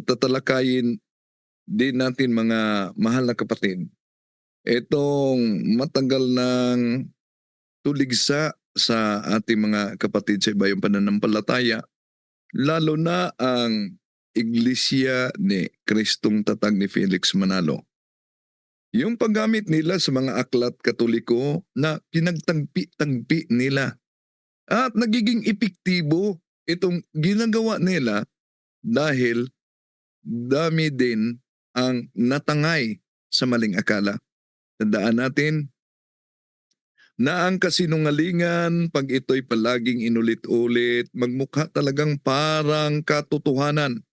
tatalakayin din natin mga mahal na kapatid, itong matagal ng tuligsa sa ating mga kapatid sa ibayong pananampalataya, lalo na ang Iglesia ni Kristong Tatag ni Felix Manalo. Yung paggamit nila sa mga aklat Katoliko na pinagtagpi-tagpi nila at nagiging epektibo itong ginagawa nila dahil dami din ang natangay sa maling akala. Tandaan natin na ang kasinungalingan, pag ito'y palaging inulit-ulit, magmukha talagang parang katotohanan.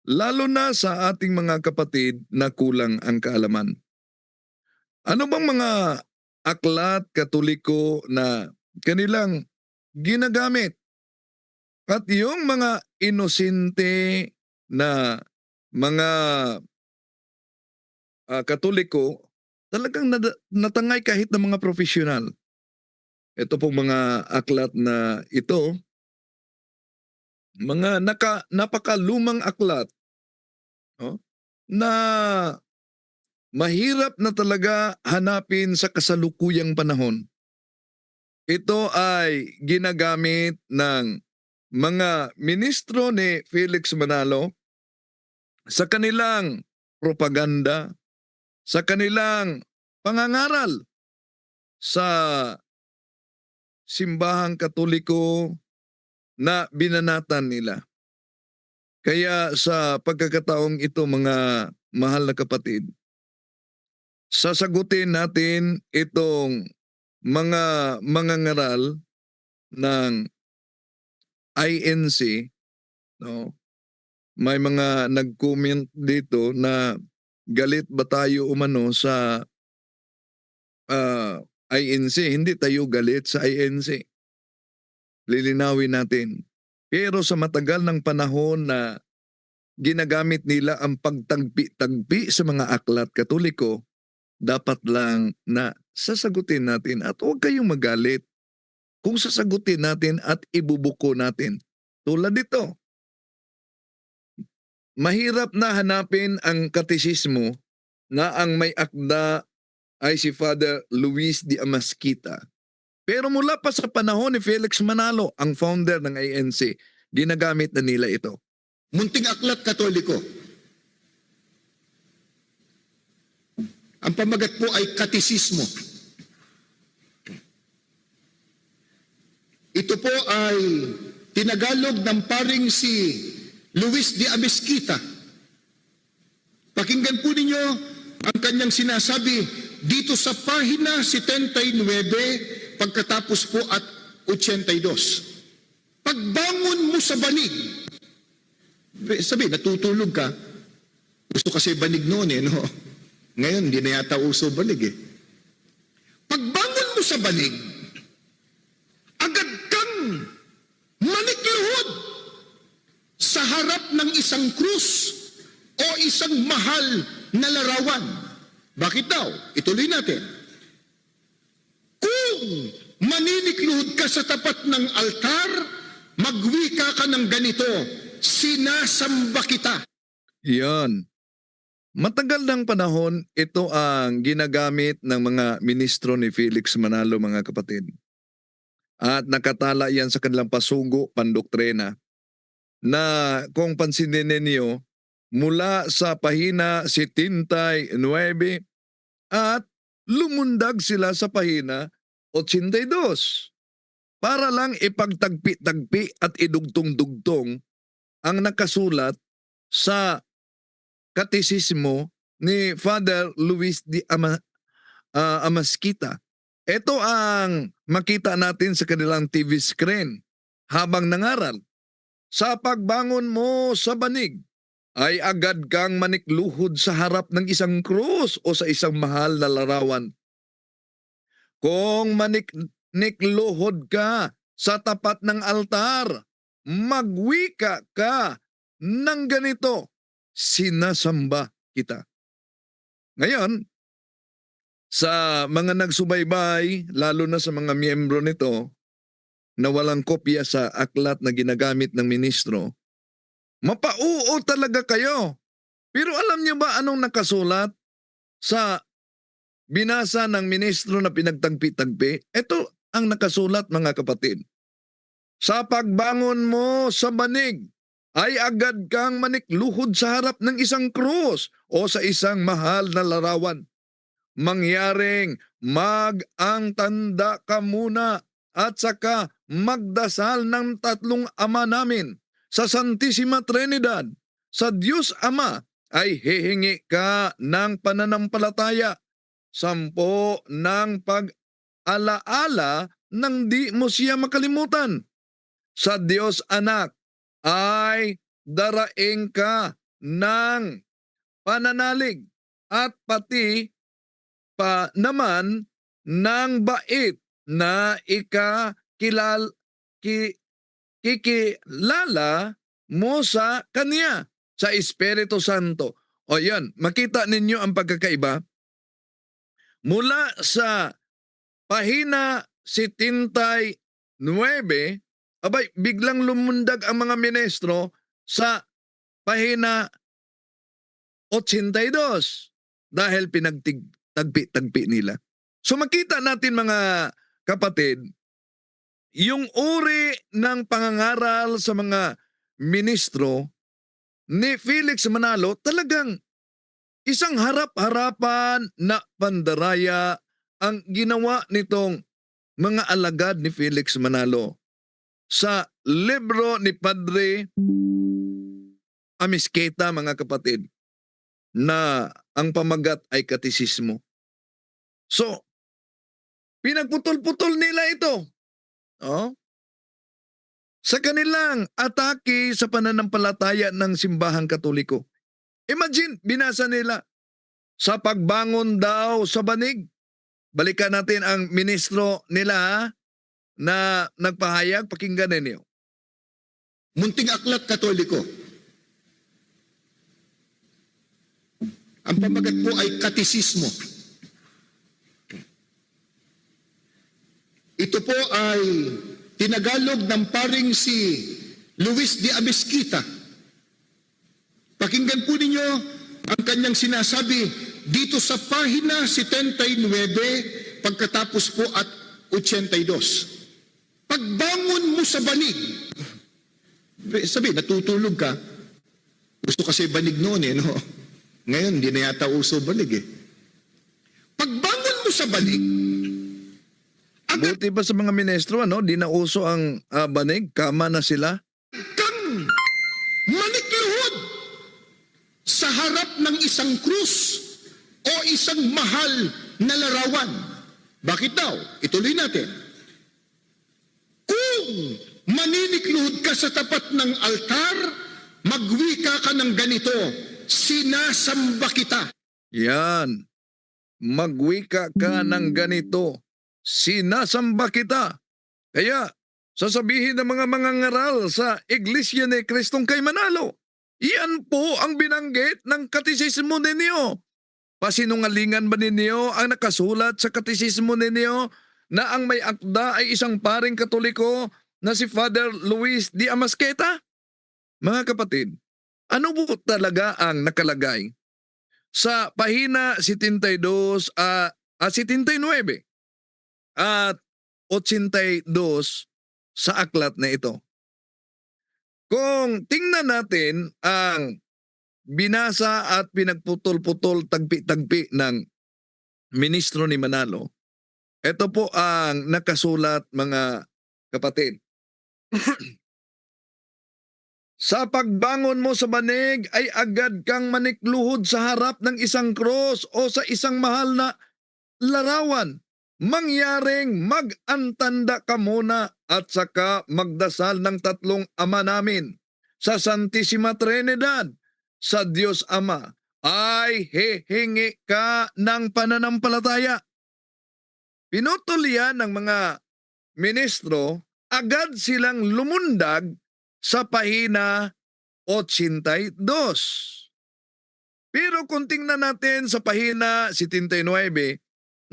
Lalo na sa ating mga kapatid na kulang ang kaalaman. Ano bang mga aklat Katoliko na kanilang ginagamit? At yung mga inosente na mga Katoliko, talagang natangay kahit ng mga profesional. Ito pong mga aklat na ito, mga napakalumang aklat, no? Na mahirap na talaga hanapin sa kasalukuyang panahon. Ito ay ginagamit ng mga ministro ni Felix Manalo sa kanilang propaganda, sa kanilang pangangaral sa simbahang Katoliko na binanatan nila. Kaya sa pagkakataong ito mga mahal na kapatid, sasagutin natin itong mga mangangaral ng INC, no? May mga nag-comment dito na galit ba tayo umano sa INC? Hindi tayo galit sa INC. Lilinawin natin. Pero sa matagal ng panahon na ginagamit nila ang pagtagpi-tagpi sa mga aklat Katoliko, dapat lang na sasagutin natin at huwag kayong magalit kung sasagutin natin at ibubuko natin. Tulad dito, mahirap na hanapin ang katesismo na ang may akda ay si Father Luis de Amasquita. Pero mula pa sa panahon ni Felix Manalo, ang founder ng ANC, ginagamit na nila ito. Munting aklat Katoliko. Ang pamagat po ay katisismo. Ito po ay tinagalog ng paring si Luis de Amesquita. Pakinggan po ninyo ang kanyang sinasabi dito sa pahina 79 pagkatapos po at 82. Pagbangon mo sa banig. Sabi, natutulog ka. Gusto kasi banig noon no? Ngayon, hindi na yata uso banig Pagbangon mo sa banig, agad kang manikluhod sa harap ng isang krus o isang mahal na larawan. Bakit daw? Ituloy natin. Kung maninikluhod ka sa tapat ng altar, magwika ka ng ganito, sinasamba kita. Yan. Matagal ng panahon, ito ang ginagamit ng mga ministro ni Felix Manalo, mga kapatid. At nakatala yan sa kanilang pasugo, pandoktrina, na kung pansinin ninyo, mula sa pahina 79 at lumundag sila sa pahina 82 para lang ipagtagpi-tagpi at idugtong-dugtong ang nakasulat sa katesismo ni Father Luis de Amasquita. Ito ang makita natin sa kanilang TV screen habang nangaral. Sa pagbangon mo sa banig, ay agad kang manikluhod sa harap ng isang krus o sa isang mahal na larawan. Kung manikluhod ka sa tapat ng altar, magwika ka ng ganito, sinasamba kita. Ngayon, sa mga nagsubaybay, lalo na sa mga miyembro nito, na walang kopya sa aklat na ginagamit ng ministro, Mapauo talaga kayo. Pero alam niyo ba anong nakasulat sa binasa ng ministro na pinagtagpi-tagpi? Ito ang nakasulat, mga kapatid. Sa pagbangon mo sa banig, ay agad kang manikluhod sa harap ng isang krus o sa isang mahal na larawan. Mangyaring ang tanda ka muna at saka magdasal ng tatlong ama namin sa Santissima Trinidad. Sa Diyos Ama ay hihingi ka ng pananampalataya, 10 ng pag-alaala nang di mo siya makalimutan. Sa Diyos Anak ay daraing ka ng pananalig at pati pa naman ng bait na kikilala mo sa Kanya, sa Espiritu Santo. O yan, makita ninyo ang pagkakaiba. Mula sa pahina 79, abay, biglang lumundag ang mga ministro sa pahina 82 dahil pinagtagpi-tagpi nila. So makita natin, mga kapatid, yung uri ng pangangaral sa mga ministro ni Felix Manalo talagang isang harap-harapan na pandaraya ang ginawa nitong mga alagad ni Felix Manalo. Sa libro ni Padre Amisqueta, mga kapatid, na ang pamagat ay katisismo. So, pinagputol-putol nila ito. Oh? Sa kanilang atake sa pananampalataya ng simbahang Katoliko. Imagine, binasa nila, sa pagbangon daw sa banig. Balikan natin ang ministro nila na nagpahayag, pakinggan ninyo. Munting Aklat Katoliko. Ang pamagat po ay katisismo. Ito po ay tinagalog ng paring si Luis de Abisquita. Pakinggan po ninyo ang kanyang sinasabi dito sa pahina 79 pagkatapos po at 82. Pagbangon mo sa banig. Sabi, natutulog ka. Gusto kasi banig noon no? Ngayon, hindi na yata uso banig Pagbangon mo sa banig, Buti pa sa mga ministro, di na uso ang banig, kama na sila. kang manikluhod sa harap ng isang krus o isang mahal na larawan. Bakit daw? Ituloy natin. Kung maninikluhod ka sa tapat ng altar, magwika ka ng ganito, sinasamba kita. Yan. Magwika ka ng ganito, sinasamba kita. Kaya, sasabihin ng mga mangangaral sa Iglesia ni Kristong kay Manalo, iyan po ang binanggit ng katisismo ninyo. Pasinungalingan ba ninyo ang nakasulat sa katisismo ninyo na ang may akda ay isang paring Katoliko na si Father Luis de Amasqueta? Mga kapatid, ano po talaga ang nakalagay sa pahina 72 79 at 82 sa aklat na ito? Kung tingnan natin ang binasa at pinagputol-putol, tagpi-tagpi ng ministro ni Manalo, ito po ang nakasulat, mga kapatid. Sa pagbangon mo sa banig ay agad kang manikluhod sa harap ng isang krus o sa isang mahal na larawan. Mangyaring mag-antanda ka muna at saka magdasal ng tatlong ama namin sa Santissima Trinidad. Sa Diyos Ama ay hihingi ka ng pananampalataya. Pinutol yan ng mga ministro, agad silang lumundag sa pahina 82. Pero kung tingnan natin sa pahina 79,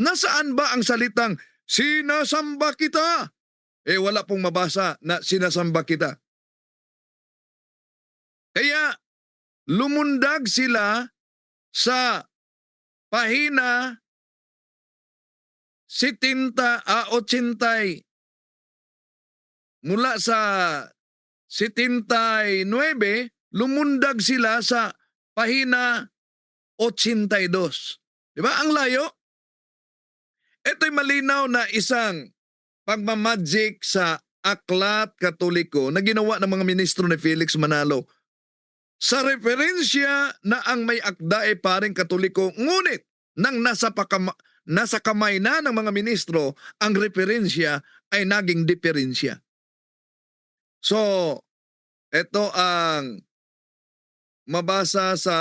nasaan ba ang salitang sinasamba kita? Wala pong mabasa na sinasamba kita. Kaya lumundag sila sa pahina 80 mula sa 79, lumundag sila sa pahina 82. Di ba? Ang layo. Ito'y malinaw na isang pagmamagic sa aklat katoliko na ginawa ng mga ministro ni Felix Manalo sa referensya na ang may akda ay paring katoliko, ngunit nang nasa kamay na ng mga ministro, ang referensya ay naging diferensya. So, ito ang mabasa sa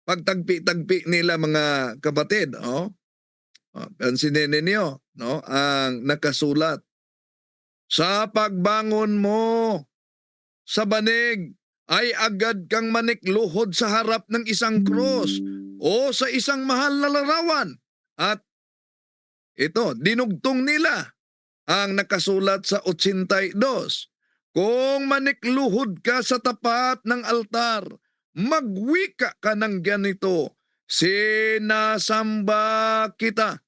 pagtagpi-tagpi nila mga kapatid. Pansinin ninyo, ang nakasulat. Sa pagbangon mo sa banig ay agad kang manikluhod sa harap ng isang krus o sa isang mahal na larawan. At ito, dinugtong nila ang nakasulat sa 82. Kung manikluhod ka sa tapat ng altar, magwika ka ng ganito, sinasamba kita.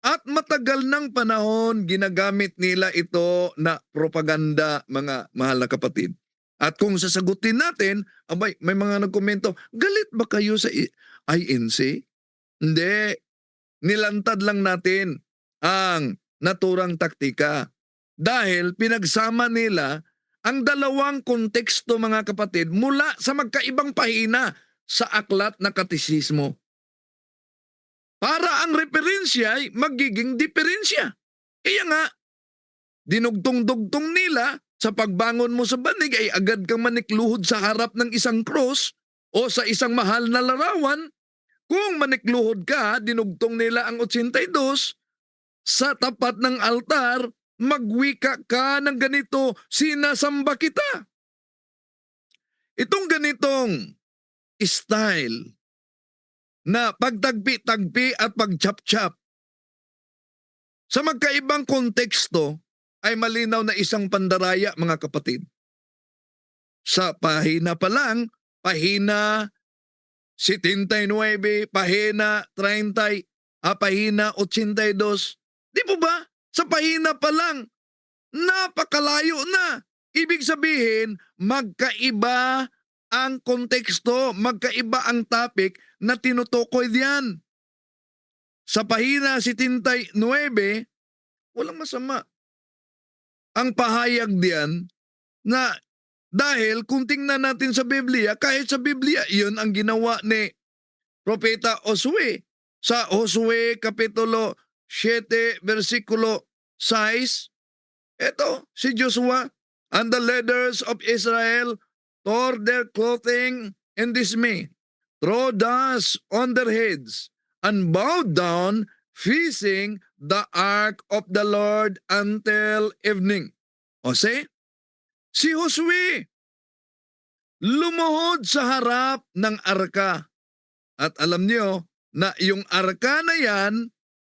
At matagal ng panahon, ginagamit nila ito na propaganda, mga mahal na kapatid. At kung sasagutin natin, abay, may mga nagkomento, galit ba kayo sa INC? Hindi. Nilantad lang natin ang naturang taktika. Dahil pinagsama nila ang dalawang konteksto, mga kapatid, mula sa magkaibang pahina sa aklat na katisismo. Para ang referensya ay magiging diferensya. Kaya nga, dinugtong-dugtong nila, sa pagbangon mo sa banig ay agad kang manikluhod sa harap ng isang cross o sa isang mahal na larawan. Kung manikluhod ka, dinugtong nila ang 82, sa tapat ng altar, magwika ka ng ganito, sinasamba kita. Itong ganitong style na pagtagpi-tagpi at pagchap-chap sa magkaibang konteksto ay malinaw na isang pandaraya, mga kapatid. Sa pahina pa lang, pahina 79, pahina 30, pahina 82. Di po ba? Sa pahina pa lang, napakalayo na. Ibig sabihin, magkaiba ang konteksto, magkaiba ang topic na tinutukoy diyan. Sa pahina 79, walang masama. Ang pahayag diyan na dahil kung tingnan natin sa Biblia, kahit sa Biblia, iyon ang ginawa ni Propeta Josue. Sa Josue Kapitulo 7, versikulo 6, eto, si Joshua, and the leaders of Israel tore their clothing in dismay, threw dust on their heads, and bowed down, facing the ark of the Lord until evening. O si Josue, lumuhod sa harap ng arka. At alam niyo na yung arka na yan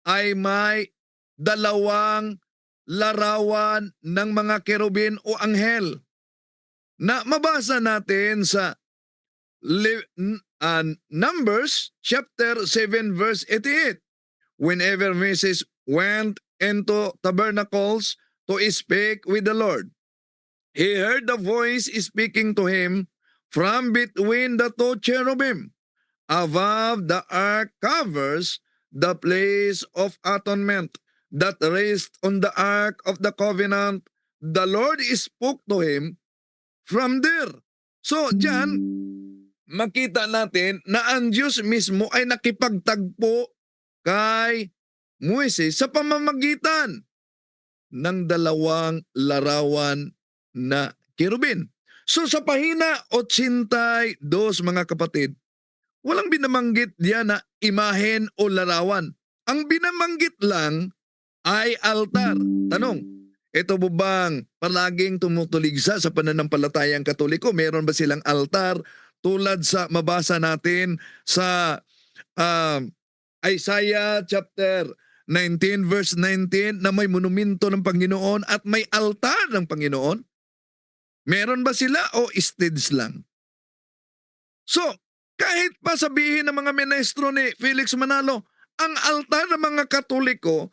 ay may dalawang larawan ng mga kerubin o anghel na mabasa natin sa Numbers chapter 7 verse 88. Whenever Moses went into tabernacles to speak with the Lord, he heard the voice speaking to him from between the two cherubim. Above the ark covers the place of atonement that rests on the ark of the covenant. The Lord spoke to him from there. So, diyan, makita natin na ang Diyos mismo ay nakipagtagpo kay Moises sa pamamagitan ng dalawang larawan na kerubin. So, sa pahina 82, mga kapatid, walang binabanggit diyan na imahen o larawan. Ang binabanggit lang ay altar. Tanong, ito po bang palaging tumutuligsa sa pananampalatayang Katoliko? Meron ba silang altar tulad sa mabasa natin sa Isaiah chapter 19 verse 19 na may monumento ng Panginoon at may altar ng Panginoon? Meron ba sila o stage lang? So, kahit pa sabihin ng mga ministro ni Felix Manalo, ang altar ng mga Katoliko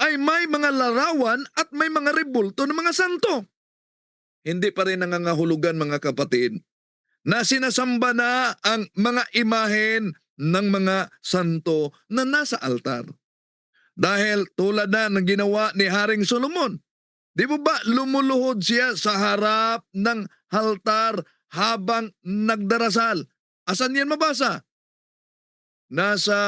ay may mga larawan at may mga rebulto ng mga santo. Hindi pa rin nangangahulugan, mga kapatid, na sinasamba na ang mga imahen ng mga santo na nasa altar. Dahil tulad na ng ginawa ni Haring Solomon, di mo ba lumuluhod siya sa harap ng altar habang nagdarasal? Asan yan mabasa? Nasa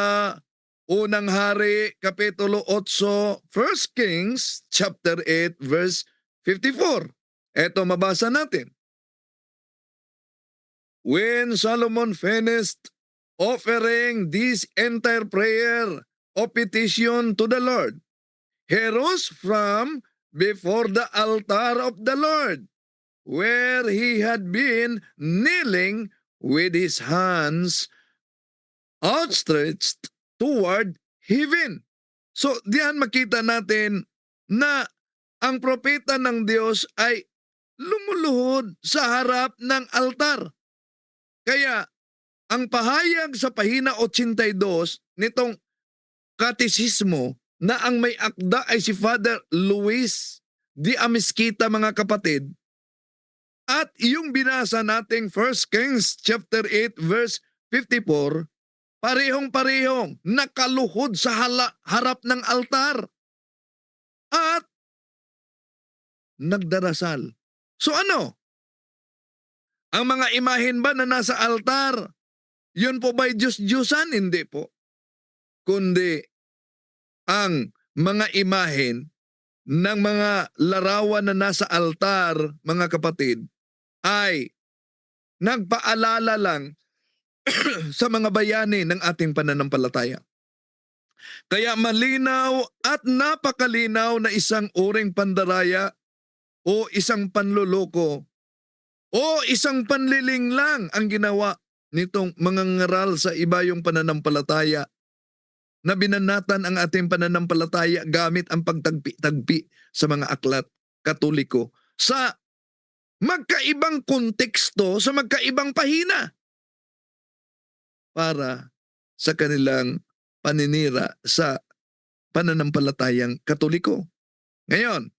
Unang Hari, Kapitulo 8, 1 Kings, chapter 8, verse 54. Ito mabasa natin. When Solomon finished offering this entire prayer of petition to the Lord, he rose from before the altar of the Lord, where he had been kneeling with his hands outstretched toward heaven. So, diyan makita natin na ang propeta ng Diyos ay lumuluhod sa harap ng altar. Kaya, ang pahayag sa pahina 82 nitong katisismo na ang may akda ay si Father Luis de Amisquita, mga kapatid, at yung binasa nating 1 Kings chapter 8 verse 54, parehong-parehong nakaluhod sa harap ng altar at nagdarasal. So ano? Ang mga imahen ba na nasa altar, yun po ba'y Diyos-Diyusan? Hindi po. Kundi ang mga imahen ng mga larawan na nasa altar, mga kapatid, ay nagpaalala lang sa mga bayani ng ating pananampalataya. Kaya malinaw at napakalinaw na isang uring pandaraya o isang panluloko o isang panliling lang ang ginawa nitong mga ngaral sa iba yung pananampalataya na binanatan ang ating pananampalataya gamit ang pagtagpi-tagpi sa mga aklat Katoliko sa magkaibang konteksto, sa magkaibang pahina para sa kanilang paninira sa pananampalatayang Katoliko. Ngayon,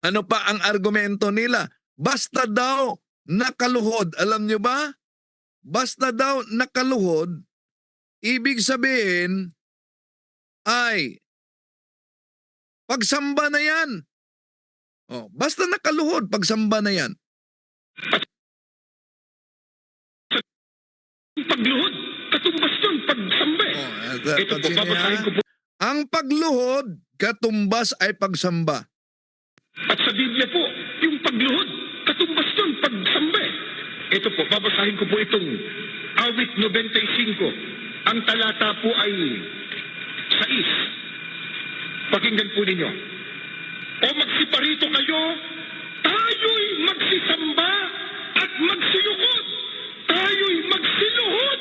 ano pa ang argumento nila? Basta daw nakaluhod. Alam nyo ba? Basta daw nakaluhod, ibig sabihin ay pagsamba na yan. Oh, basta nakaluhod, pagsamba na yan. Pagluhod, katumbas yun, pagsamba. Ito po, babasahin ko po. Ang pagluhod, katumbas ay pagsamba. At sa Biblia po, yung pagluhod, katumbas yun, pagsamba. Ito po, babasahin ko po itong awit 95. Ang talata po ay 6. Pakinggan po ninyo. O magsiparito kayo, tayo'y magsisamba at magsiyukod. Tayo'y magsiluhod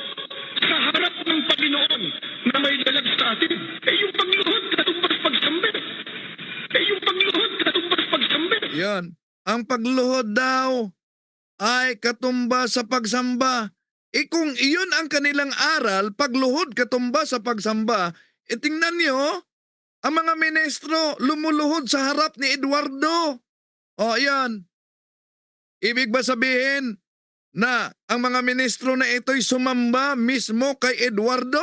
sa harap ng Panginoon na may lalag sa atin. Yung pagluhod, katumbas pagsamba. Yung pagluhod, katumbas pagsamba. Yan. Ang pagluhod daw ay katumbas sa pagsamba. Kung iyon ang kanilang aral, pagluhod katumbas sa pagsamba, tingnan nyo, ang mga ministro lumuluhod sa harap ni Eduardo. O yan. Ibig ba sabihin na ang mga ministro na ito'y sumamba mismo kay Eduardo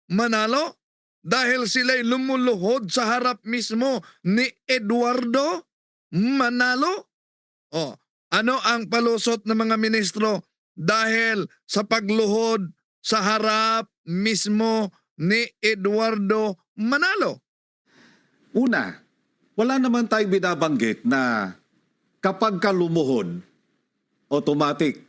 Manalo? Dahil sila'y lumuluhod sa harap mismo ni Eduardo Manalo? O, ano ang palusot ng mga ministro? Dahil sa pagluhod sa harap mismo ni Eduardo Manalo. Una, wala naman tayong binabanggit na kapag ka lumuhod, automatic,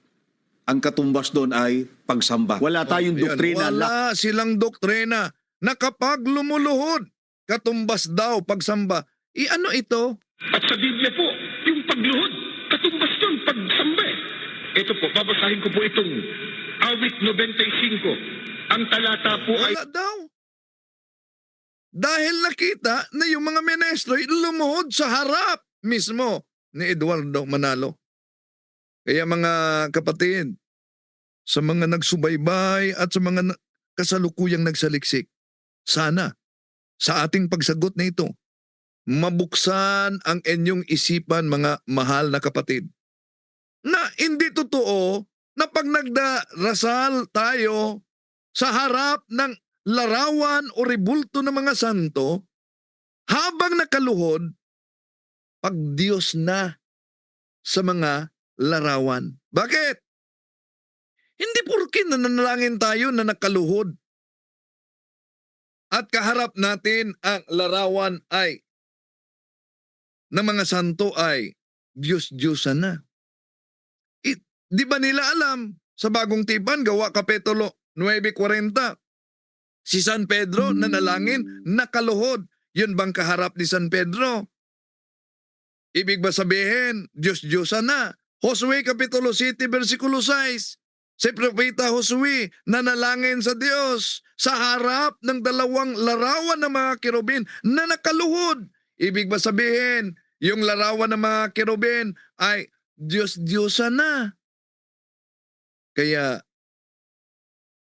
ang katumbas doon ay pagsamba. Wala tayong Yan, doktrina. wala silang doktrina na kapag lumuluhod, katumbas daw pagsamba. Ano ito? At sa Biblia po, yung pagluhod, katumbas yun, pagsamba. Ito po, babasahin ko po itong awit 95. Ang talata po ay... Wala daw. Dahil nakita na yung mga ministro ay lumuhod sa harap mismo ni Eduardo Manalo. Kaya mga kapatid, sa mga nagsubaybay at sa mga kasalukuyang nagsaliksik, sana sa ating pagsagot na ito, mabuksan ang inyong isipan mga mahal na kapatid. Na hindi totoo na pag nagdarasal tayo sa harap ng larawan o rebulto ng mga santo, habang nakaluhod, pag Diyos na sa mga larawan. Bakit? Hindi porke nananalangin tayo na nakaluhod at kaharap natin ang larawan ay ng mga santo ay Diyos-Diyosan na. Di ba nila alam sa Bagong Tipan, Gawa Kapitulo 9:40, si San Pedro nanalangin, nakaluhod. Yun bang kaharap ni San Pedro? Ibig ba sabihin, Diyos-Diyosan na? Josue Kapitulo 7, versikulo 6, si Propeta Josue nanalangin sa Diyos sa harap ng dalawang larawan ng mga kerubin na nakaluhod. Ibig ba sabihin, yung larawan ng mga kerubin ay Diyos-Diyosan na? Kaya,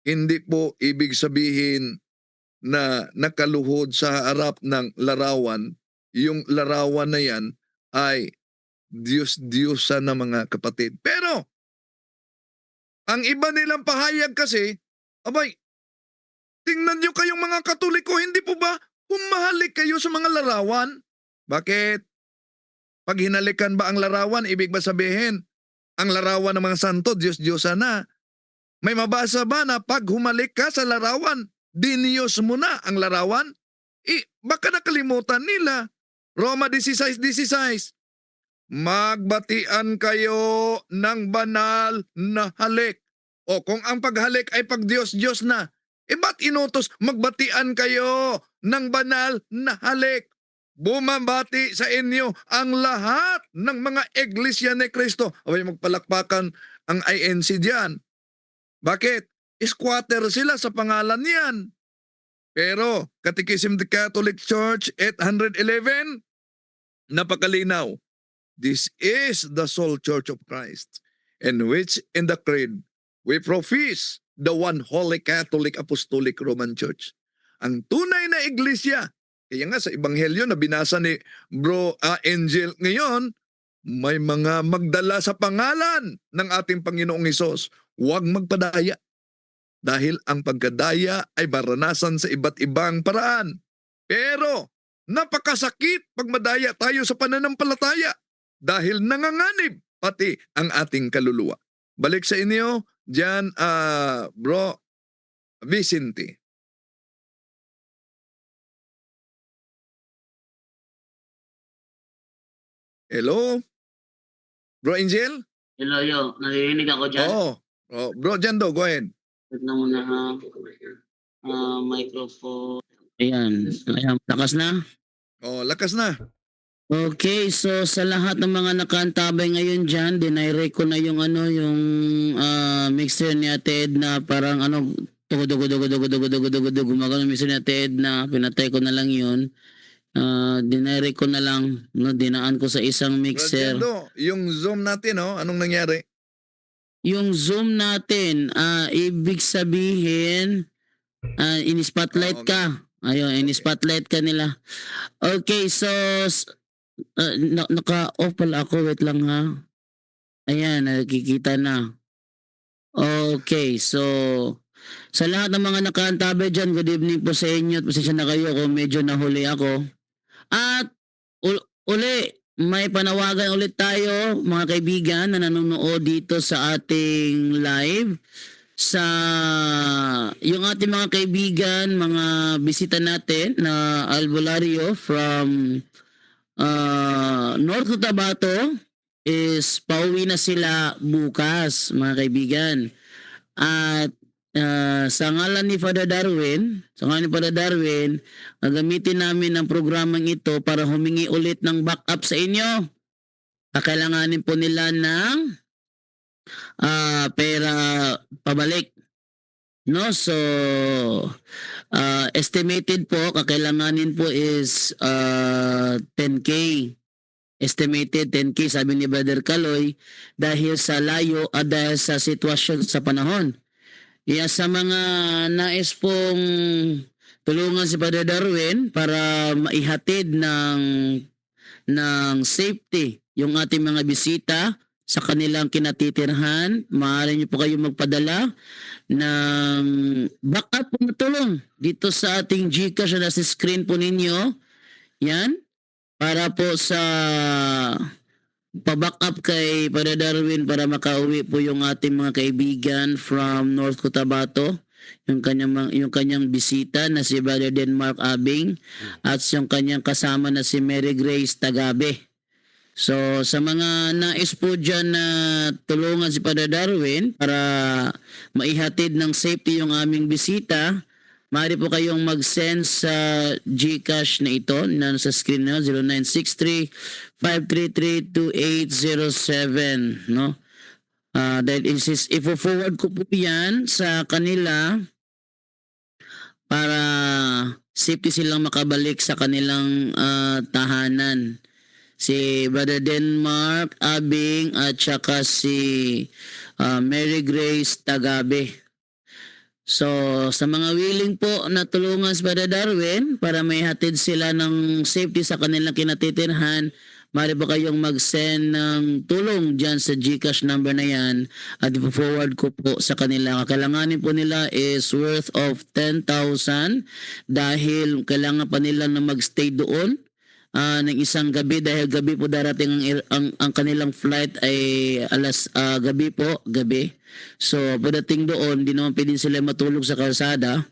hindi po ibig sabihin na nakaluhod sa harap ng larawan, yung larawan na yan ay Diyos-Diyosan na mga kapatid. Pero, ang iba nilang pahayag kasi, abay, tingnan nyo kayong mga Katoliko, hindi po ba humahalik kayo sa mga larawan? Bakit? Pag hinalikan ba ang larawan, ibig ba sabihin, ang larawan ng mga santo, Diyos-Diyosan na? May mabasa ba na pag humalik ka sa larawan, diniyos mo na ang larawan? Baka nakalimutan nila. Roma 16:16. Magbatian kayo ng banal na halik. O kung ang paghalik ay pag Diyos-Diyos na, ba't inutos magbatian kayo ng banal na halik? Bumabati sa inyo ang lahat ng mga iglesia ni Kristo. Abay, magpalakpakan ang INC diyan. Bakit? Squatter sila sa pangalan niyan. Pero, Catechism of the Catholic Church 811, napakalinaw. This is the sole church of Christ, in which in the creed we profess the one holy Catholic Apostolic Roman Church. Ang tunay na iglesia, kaya nga sa ebanghelyo na binasa ni Bro Angel ngayon, may mga magdala sa pangalan ng ating Panginoong Hesus. Huwag magpadaya. Dahil ang pagkadaya ay maranasan sa iba't ibang paraan. Pero napakasakit pag madaya tayo sa pananampalataya dahil nanganganib pati ang ating kaluluwa. Balik sa inyo, dyan, Bro Vicente. Hello? Bro Angel? Hello, yo. Naririnig ako dyan. Oo. Oh, Bro Jando, go ahead. Wait lang muna ha. Microphone. Ayan. Ayan. Lakas na. Oh, lakas na. Okay, so sa lahat ng mga nakaantabay ngayon dyan, dinire ko na yung yung mixer ni Ate Ed na parang gumagano mixer ni Ate Ed na pinatay ko na lang yun. Dinire ko na lang, dinaan ko sa isang Bro mixer. Jando, yung Zoom natin, anong nangyari? Yung Zoom natin, ibig sabihin, in-spotlight ka. Ayun, in-spotlight ka nila. Okay, so, naka-off pala ako. Wait lang ha. Ayan, nakikita na. Okay, so, sa lahat ng mga nakaantabi dyan, good evening po sa inyo. At pasensya na kayo kung medyo nahuli ako. At, uli, may panawagan ulit tayo mga kaibigan na nanonood dito sa ating live. Sa yung ating mga kaibigan, mga bisita natin na albularyo from North Cotabato is pauwi na sila bukas mga kaibigan. At sa ngalan ni Father Darwin, gagamitin namin ang programang ito para humingi ulit ng backup sa inyo. Kakailanganin po nila ng pera pabalik. No, so estimated po kakailanganin po is 10K. estimated 10K sabi ni Brother Kaloy dahil sa layo at dahil sa sitwasyon sa panahon. Kaya sa mga nais pong tulungan si Brother Darwin para maihatid ng safety yung ating mga bisita sa kanilang kinatitirhan, maaari niyo po kayo magpadala ng backup na tulong dito sa ating GCash na nasa screen po ninyo. Yan. Para po sa pa-back up kay Brother Darwin para makauwi po yung ating mga kaibigan from North Cotabato, yung kanyang bisita na si Brother Denmark Abing at yung kanyang kasama na si Mary Grace Tagabe. So sa mga nais po dyan na tulungan si Brother Darwin para maihatid ng safety yung aming bisita, maaari po kayong mag-send sa GCash na ito na nasa screen na 0963-533-2807, no? Dahil ifo-forward ko po yan sa kanila para safety silang makabalik sa kanilang tahanan. Si Brother Denmark Abing at saka si Mary Grace Tagabe. So, sa mga willing po na tulungan si Brother Darwin para may hatid sila ng safety sa kanilang kinatitirhan, maaari po kayong mag-send ng tulong dyan sa GCash number na yan at ipo-forward ko po sa kanila. Kailanganin po nila is worth of 10,000 dahil kailangan pa nila na mag-stay doon ng isang gabi dahil gabi po darating ang kanilang flight ay gabi. So pagdating doon, di naman pwedeng sila matulog sa kalsada.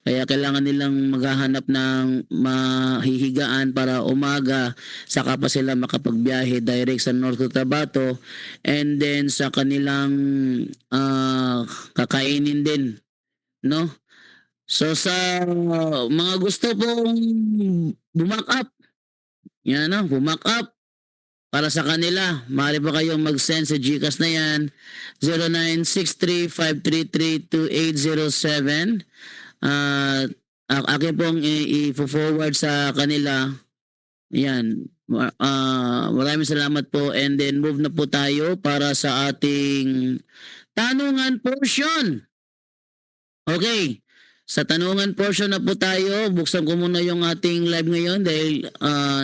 Kaya kailangan nilang maghahanap ng mahihigaan para umaga saka pa sila makapagbiyahe direct sa North Cotabato and then sa kanilang kakainin din, no? So sa mga gusto pong bumak up, yan na, bumak up para sa kanila, maaari pa kayong mag-send sa GCash na yan 0963-533-2807. Akin pong i-forward sa kanila. Yan. Maraming salamat po and then move na po tayo para sa ating tanungan portion. Okay. Sa tanungan portion na po tayo, buksan ko muna yung ating live ngayon dahil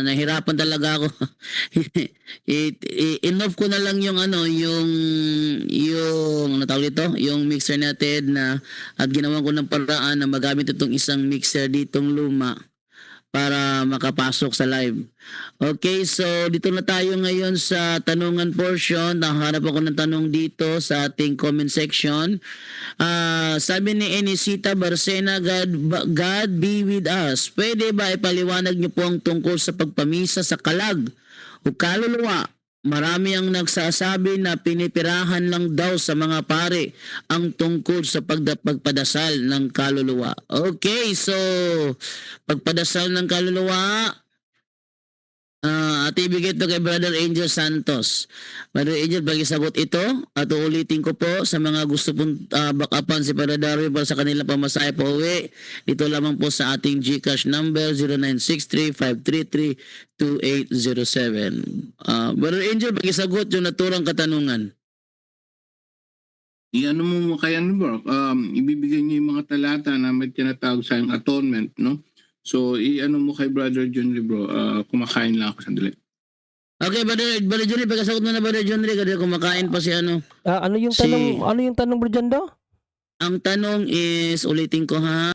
nahirapan talaga ako. In-off ko na lang yung tawag dito, yung mixer natin na at ginawan ko ng paraan na magamit itong isang mixer ditong luma para makapasok sa live. Okay, so dito na tayo ngayon sa tanungan portion. Nakaharap ako ng tanong dito sa ating comment section. Sabi ni Enisita Barcena, God be with us. Pwede ba ipaliwanag niyo po ang tungkol sa pagpamisa sa kalag o kaluluwa? Marami ang nagsasabi na pinipirahan lang daw sa mga pare ang tungkol sa pagpadasal ng kaluluwa. Okay, so pagpadasal ng kaluluwa, at ibigay ito kay Brother Angel Santos. Brother Angel, pakisagot ito at uulitin ko po sa mga gusto pong backupan si Brother Darwin para sa kanilang pamasahe po uwi. Dito lamang po sa ating GCash number 0963-533-2807. Brother Angel, pakisagot yung naturang katanungan. I-ano mo kay bro, ibibigay niyo yung mga talata na may tinatawag sa atonement, no? So, i-ano mo kay Brother John Lee, bro, kumakain lang ako sandali. Okay, Brother John Lee, pagkasagot mo na Brother John Lee, kasi kumakain pa si ano. Ano yung tanong, Bro Jando? Ang tanong is, ulitin ko ha,